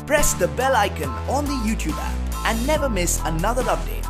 press the bell icon on the YouTube app and never miss another update.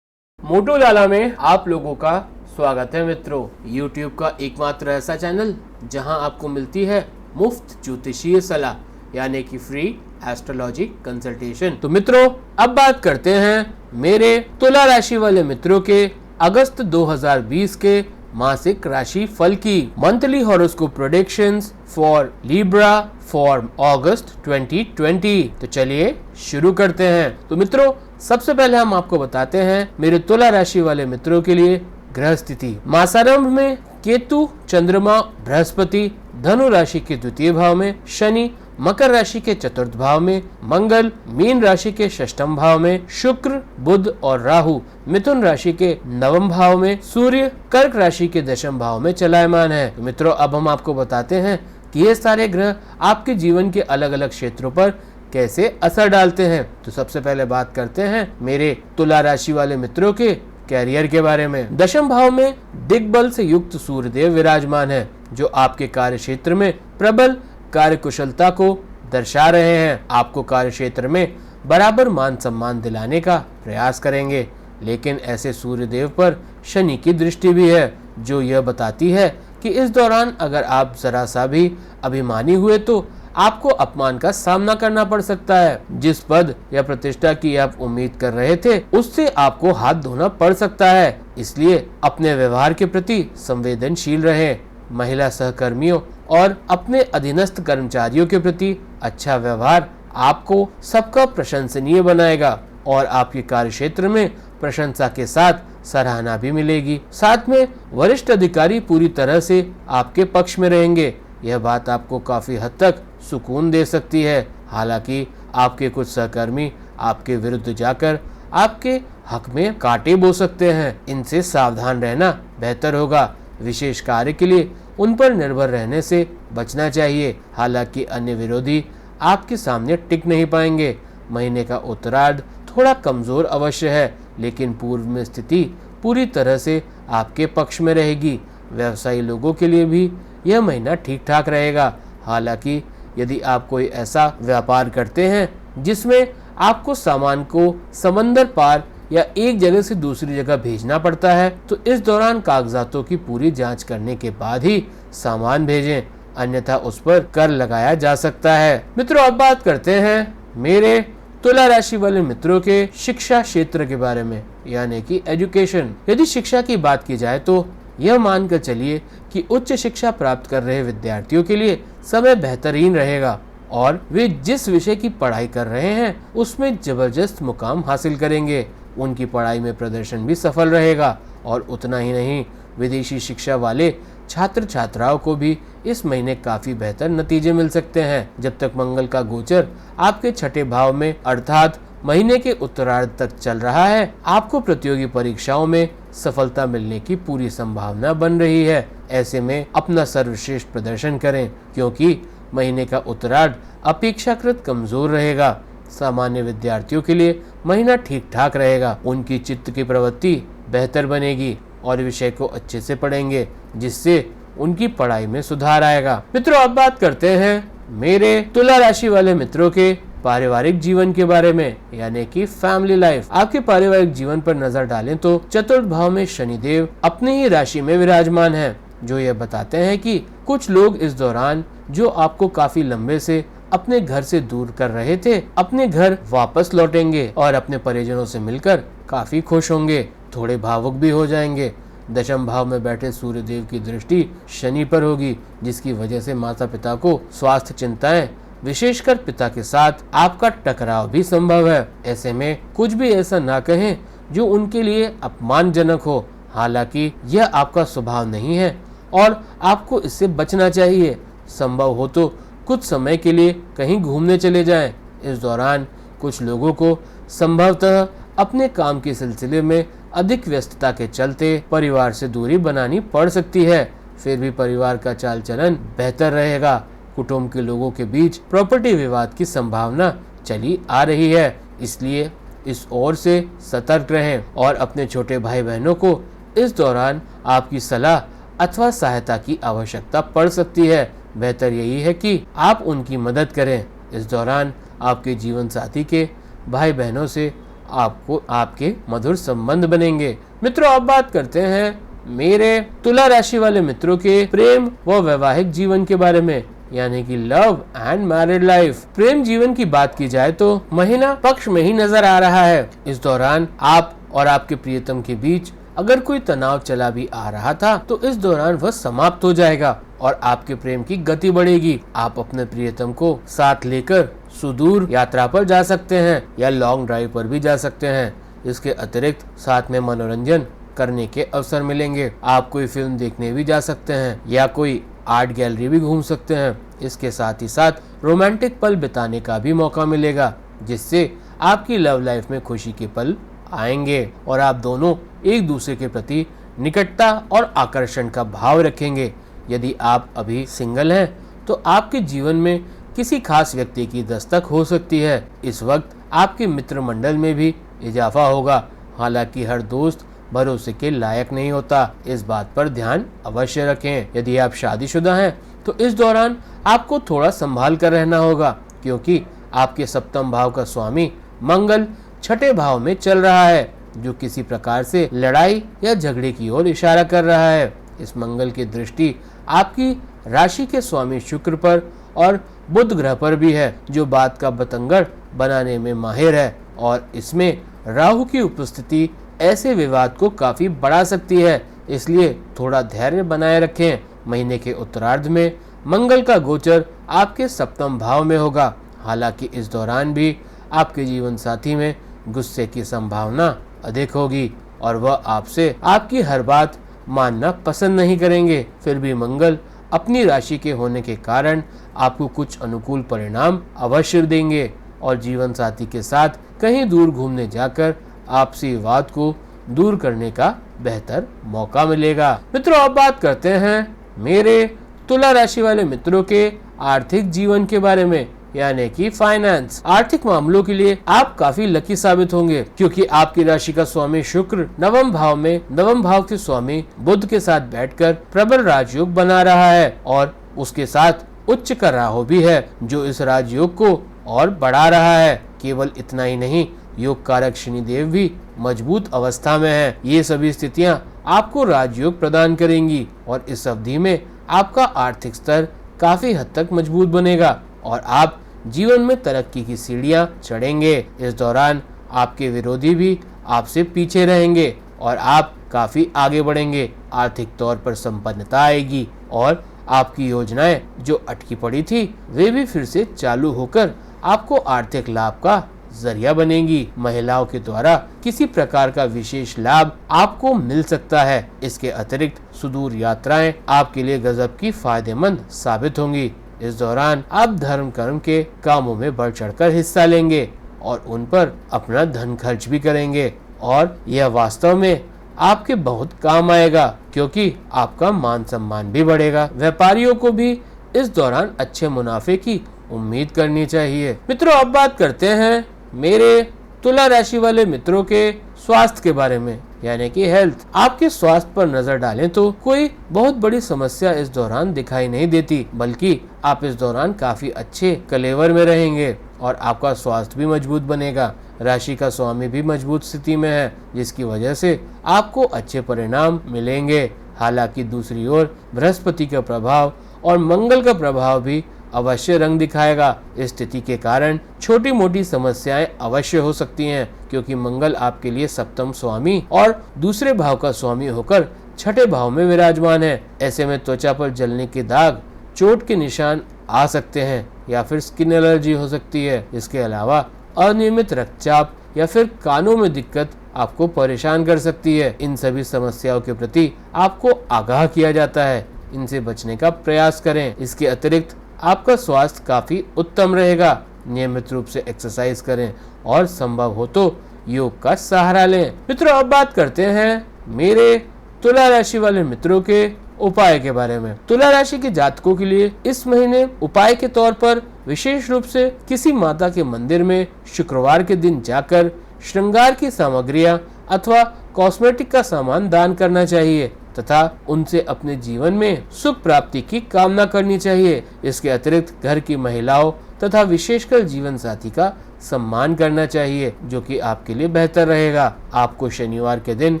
मोटो लाला में आप लोगों का स्वागत है मित्रों। YouTube का एकमात्र ऐसा चैनल जहां आपको मिलती है मुफ्त ज्योतिषीय सलाह यानी कि फ्री एस्ट्रोलॉजी कंसल्टेशन। तो मित्रों अब बात करते हैं मेरे तुला राशि वाले मित्रों के अगस्त 2020 के मासिक राशि फल की। Monthly horoscope predictions for Libra for August 2020। तो चलिए शुरू करते हैं। तो मित्रों सबसे पहले हम आपको बताते हैं मेरे तुला राशि वाले मित्रों के लिए ग्रह स्थिति। मासारंभ में केतु, चंद्रमा, बृहस्पति धनु राशि के द्वितीय भाव में, शनि मकर राशि के चतुर्थ भाव में, मंगल मीन राशि के षष्ठम भाव में, शुक्र, बुध और राहु मिथुन राशि के नवम भाव में, सूर्य कर्क राशि के दशम भाव में चलायमान है। तो मित्रों अब हम आपको बताते हैं कि ये सारे ग्रह आपके जीवन के अलग अलग क्षेत्रों पर कैसे असर डालते हैं। तो सबसे पहले बात करते हैं मेरे तुला राशि वाले मित्रों के कैरियर के बारे में। दशम भाव में दिग्बल से युक्त सूर्यदेव विराजमान है जो आपके कार्य क्षेत्र में प्रबल कार्य कुशलता को दर्शा रहे हैं। आपको कार्य क्षेत्र में बराबर मान सम्मान दिलाने का प्रयास करेंगे, लेकिन ऐसे सूर्यदेव पर शनि की दृष्टि भी है जो यह बताती है कि इस दौरान अगर आप जरा सा भी अभिमानी हुए तो आपको अपमान का सामना करना पड़ सकता है। जिस पद या प्रतिष्ठा की आप उम्मीद कर रहे थे उससे आपको हाथ धोना पड़ सकता है, इसलिए अपने व्यवहार के प्रति संवेदनशील रहें। महिला सहकर्मियों और अपने अधीनस्थ कर्मचारियों के प्रति अच्छा व्यवहार आपको सबका प्रशंसनीय बनाएगा और आपके कार्य क्षेत्र में प्रशंसा के साथ सराहना भी मिलेगी। साथ में वरिष्ठ अधिकारी पूरी तरह से आपके पक्ष में रहेंगे। यह बात आपको काफी हद तक सुकून दे सकती है। हालांकि आपके कुछ सहकर्मी आपके विरुद्ध जाकर आपके हक में कांटे बो सकते हैं, इनसे सावधान रहना बेहतर होगा। विशेष कार्य के लिए उन पर निर्भर रहने से बचना चाहिए। हालांकि अन्य विरोधी आपके सामने टिक नहीं पाएंगे। महीने का उत्तरार्ध थोड़ा कमजोर अवश्य है, लेकिन पूर्व में स्थिति पूरी तरह से आपके पक्ष में रहेगी। व्यवसायी लोगों के लिए भी यह महीना ठीक ठाक रहेगा। हालांकि यदि आप कोई ऐसा व्यापार करते हैं जिसमें आपको सामान को समंदर पार या एक जगह से दूसरी जगह भेजना पड़ता है तो इस दौरान कागजातों की पूरी जांच करने के बाद ही सामान भेजें, अन्यथा उस पर कर लगाया जा सकता है। मित्रों अब बात करते हैं मेरे तुला राशि वाले मित्रों के शिक्षा क्षेत्र के बारे में यानी कि एजुकेशन। यदि शिक्षा की बात की जाए तो यह मानकर चलिए कि उच्च शिक्षा प्राप्त कर रहे विद्यार्थियों के लिए समय बेहतरीन रहेगा और वे जिस विषय की पढ़ाई कर रहे हैं उसमें जबरदस्त मुकाम हासिल करेंगे। उनकी पढ़ाई में प्रदर्शन भी सफल रहेगा और उतना ही नहीं, विदेशी शिक्षा वाले छात्र छात्राओं को भी इस महीने काफी बेहतर नतीजे मिल सकते हैं। जब तक मंगल का गोचर आपके छठे भाव में अर्थात महीने के उत्तरार्ध तक चल रहा है, आपको प्रतियोगी परीक्षाओं में सफलता मिलने की पूरी संभावना बन रही है। ऐसे में अपना सर्वश्रेष्ठ प्रदर्शन करें क्योंकि महीने का उत्तरार्ध अपेक्षाकृत कमजोर रहेगा। सामान्य विद्यार्थियों के लिए महीना ठीक ठाक रहेगा। उनकी चित्त की प्रवृत्ति बेहतर बनेगी और विषय को अच्छे से पढ़ेंगे जिससे उनकी पढ़ाई में सुधार आएगा। मित्रों अब बात करते हैं मेरे तुला राशि वाले मित्रों के पारिवारिक जीवन के बारे में यानी कि फैमिली लाइफ। आपके पारिवारिक जीवन पर नजर डालें तो चतुर्थ भाव में शनिदेव अपनी ही राशि में विराजमान है जो यह बताते हैं कि कुछ लोग इस दौरान जो आपको काफी लंबे से अपने घर से दूर कर रहे थे अपने घर वापस लौटेंगे और अपने परिजनों से मिलकर काफी खुश होंगे, थोड़े भावुक भी हो जाएंगे। दशम भाव में बैठे सूर्यदेव की दृष्टि शनि पर होगी जिसकी वजह से माता पिता को स्वास्थ्य चिंताएं, विशेषकर पिता के साथ आपका टकराव भी संभव है। ऐसे में कुछ भी ऐसा ना कहें जो उनके लिए अपमानजनक हो। हालांकि यह आपका स्वभाव नहीं है और आपको इससे बचना चाहिए। संभव हो तो कुछ समय के लिए कहीं घूमने चले जाएं। इस दौरान कुछ लोगों को संभवतः अपने काम के सिलसिले में अधिक व्यस्तता के चलते परिवार से दूरी बनानी पड़ सकती है। फिर भी परिवार का चाल चलन बेहतर रहेगा। कुटुंब के लोगों के बीच प्रॉपर्टी विवाद की संभावना चली आ रही है, इसलिए इस ओर से सतर्क रहें और अपने छोटे भाई बहनों को इस दौरान आपकी सलाह अथवा सहायता की आवश्यकता पड़ सकती है। बेहतर यही है कि आप उनकी मदद करें। इस दौरान आपके जीवन साथी के भाई बहनों से आपको आपके मधुर संबंध बनेंगे। मित्रों, अब बात करते हैं मेरे तुला राशि वाले मित्रों के प्रेम व वैवाहिक जीवन के बारे में, यानी कि लव एंड मैरिड लाइफ। प्रेम जीवन की बात की जाए तो महीना पक्ष में ही नजर आ रहा है। इस दौरान आप और आपके प्रियतम के बीच अगर कोई तनाव चला भी आ रहा था तो इस दौरान वह समाप्त हो जाएगा और आपके प्रेम की गति बढ़ेगी। आप अपने प्रियतम को साथ लेकर सुदूर यात्रा पर जा सकते हैं या लॉन्ग ड्राइव पर भी जा सकते हैं। इसके अतिरिक्त साथ में मनोरंजन करने के अवसर मिलेंगे। आप कोई फिल्म देखने भी जा सकते हैं या कोई आर्ट गैलरी भी घूम सकते हैं। इसके साथ ही साथ रोमांटिक पल बिताने का भी मौका मिलेगा, जिससे आपकी लव लाइफ में खुशी के पल आएंगे और आप दोनों एक दूसरे के प्रति निकटता और आकर्षण का भाव रखेंगे। यदि आप अभी सिंगल हैं तो आपके जीवन में किसी खास व्यक्ति की दस्तक हो सकती है। इस वक्त आपके मित्र मंडल में भी इजाफा होगा। हालांकि हर दोस्त भरोसे के लायक नहीं होता, इस बात पर ध्यान अवश्य रखें। यदि आप शादीशुदा हैं तो इस दौरान आपको थोड़ा संभाल कर रहना होगा, क्योंकि आपके सप्तम भाव का स्वामी मंगल छठे भाव में चल रहा है, जो किसी प्रकार से लड़ाई या झगड़े की ओर इशारा कर रहा है। इस मंगल की दृष्टि आपकी राशि के स्वामी शुक्र पर और बुध ग्रह पर भी है, जो बात का बतंगड़ बनाने में माहिर है, और इसमें राहु की उपस्थिति ऐसे विवाद को काफी बढ़ा सकती है। इसलिए थोड़ा धैर्य बनाए रखें। महीने के उत्तरार्ध में मंगल का गोचर आपके सप्तम भाव में होगा। हालांकि इस दौरान भी आपके जीवन साथी में गुस्से की संभावना अधिक होगी और वह आपसे आपकी हर बात मानना पसंद नहीं करेंगे। फिर भी मंगल अपनी राशि के होने के कारण आपको कुछ अनुकूल परिणाम अवश्य देंगे और जीवन साथी के साथ कहीं दूर घूमने जाकर आपसी विवाद को दूर करने का बेहतर मौका मिलेगा। मित्रों, अब बात करते हैं मेरे तुला राशि वाले मित्रों के आर्थिक जीवन के बारे में, यानी कि फाइनेंस। आर्थिक मामलों के लिए आप काफी लकी साबित होंगे, क्योंकि आपकी राशि का स्वामी शुक्र नवम भाव में नवम भाव के स्वामी बुध के साथ बैठकर प्रबल राजयोग बना रहा है और उसके साथ उच्च का राहु भी है, जो इस राजयोग को और बढ़ा रहा है। केवल इतना ही नहीं, योग कारक शनिदेव भी मजबूत अवस्था में है। ये सभी स्थितियां आपको राजयोग प्रदान करेंगी और इस अवधि में आपका आर्थिक स्तर काफी हद तक मजबूत बनेगा और आप जीवन में तरक्की की सीढ़ियां चढ़ेंगे। इस दौरान आपके विरोधी भी आपसे पीछे रहेंगे और आप काफी आगे बढ़ेंगे। आर्थिक तौर पर संपन्नता आएगी और आपकी योजनाएं जो अटकी पड़ी थी वे भी फिर से चालू होकर आपको आर्थिक लाभ का जरिया बनेगी। महिलाओं के द्वारा किसी प्रकार का विशेष लाभ आपको मिल सकता है। इसके अतिरिक्त सुदूर यात्राएं आपके लिए गजब की फायदेमंद साबित होंगी। इस दौरान आप धर्म कर्म के कामों में बढ़ चढ़कर हिस्सा लेंगे और उन पर अपना धन खर्च भी करेंगे और यह वास्तव में आपके बहुत काम आएगा, क्योंकि आपका मान सम्मान भी बढ़ेगा। व्यापारियों को भी इस दौरान अच्छे मुनाफे की उम्मीद करनी चाहिए। मित्रों, अब बात करते हैं मेरे तुला राशि वाले मित्रों के स्वास्थ्य के बारे में, यानी कि हेल्थ। आपके स्वास्थ्य पर नजर डालें तो कोई बहुत बड़ी समस्या इस दौरान दिखाई नहीं देती, बल्कि आप इस दौरान काफी अच्छे कलेवर में रहेंगे और आपका स्वास्थ्य भी मजबूत बनेगा। राशि का स्वामी भी मजबूत स्थिति में है, जिसकी वजह से आपको अच्छे परिणाम मिलेंगे। हालांकि दूसरी ओर बृहस्पति का प्रभाव और मंगल का प्रभाव भी अवश्य रंग दिखाएगा। इस स्थिति के कारण छोटी मोटी समस्याएं अवश्य हो सकती हैं, क्योंकि मंगल आपके लिए सप्तम स्वामी और दूसरे भाव का स्वामी होकर छठे भाव में विराजमान है। ऐसे में त्वचा पर जलने के दाग, चोट के निशान आ सकते हैं या फिर स्किन एलर्जी हो सकती है। इसके अलावा अनियमित रक्तचाप या फिर कानों में दिक्कत आपको परेशान कर सकती है। इन सभी समस्याओं के प्रति आपको आगाह किया जाता है, इनसे बचने का प्रयास करें। इसके अतिरिक्त आपका स्वास्थ्य काफी उत्तम रहेगा। नियमित रूप से एक्सरसाइज करें और संभव हो तो योग का सहारा लें। मित्रों, अब बात करते हैं मेरे तुला राशि वाले मित्रों के उपाय के बारे में। तुला राशि के जातकों के लिए इस महीने उपाय के तौर पर विशेष रूप से किसी माता के मंदिर में शुक्रवार के दिन जाकर श्रृंगार की सामग्रियां अथवा कॉस्मेटिक का सामान दान करना चाहिए तथा उनसे अपने जीवन में सुख प्राप्ति की कामना करनी चाहिए। इसके अतिरिक्त घर की महिलाओं तथा विशेषकर जीवन साथी का सम्मान करना चाहिए, जो कि आपके लिए बेहतर रहेगा। आपको शनिवार के दिन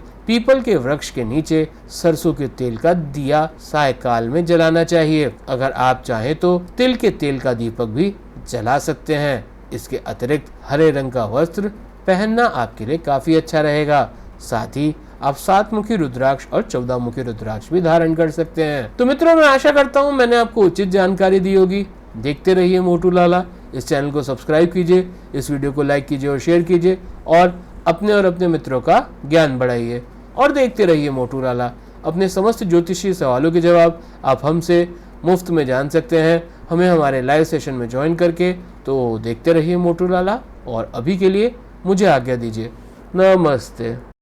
पीपल के वृक्ष के नीचे सरसों के तेल का दिया सायकाल में जलाना चाहिए। अगर आप चाहें तो तिल के तेल का दीपक भी जला सकते हैं। इसके अतिरिक्त हरे रंग का वस्त्र पहनना आपके लिए काफी अच्छा रहेगा। साथ ही आप 7 मुखी रुद्राक्ष और 14 मुखी रुद्राक्ष भी धारण कर सकते हैं। तो मित्रों, मैं आशा करता हूँ मैंने आपको उचित जानकारी दी होगी। देखते रहिए मोटू लाला। इस चैनल को सब्सक्राइब कीजिए, इस वीडियो को लाइक कीजिए और शेयर कीजिए और अपने मित्रों का ज्ञान बढ़ाइए। और देखते रहिए मोटू लाला। अपने समस्त ज्योतिषीय सवालों के जवाब आप हमसे मुफ्त में जान सकते हैं, हमें हमारे लाइव सेशन में ज्वाइन करके। तो देखते रहिए मोटू लाला और अभी के लिए मुझे आज्ञा दीजिए। नमस्ते।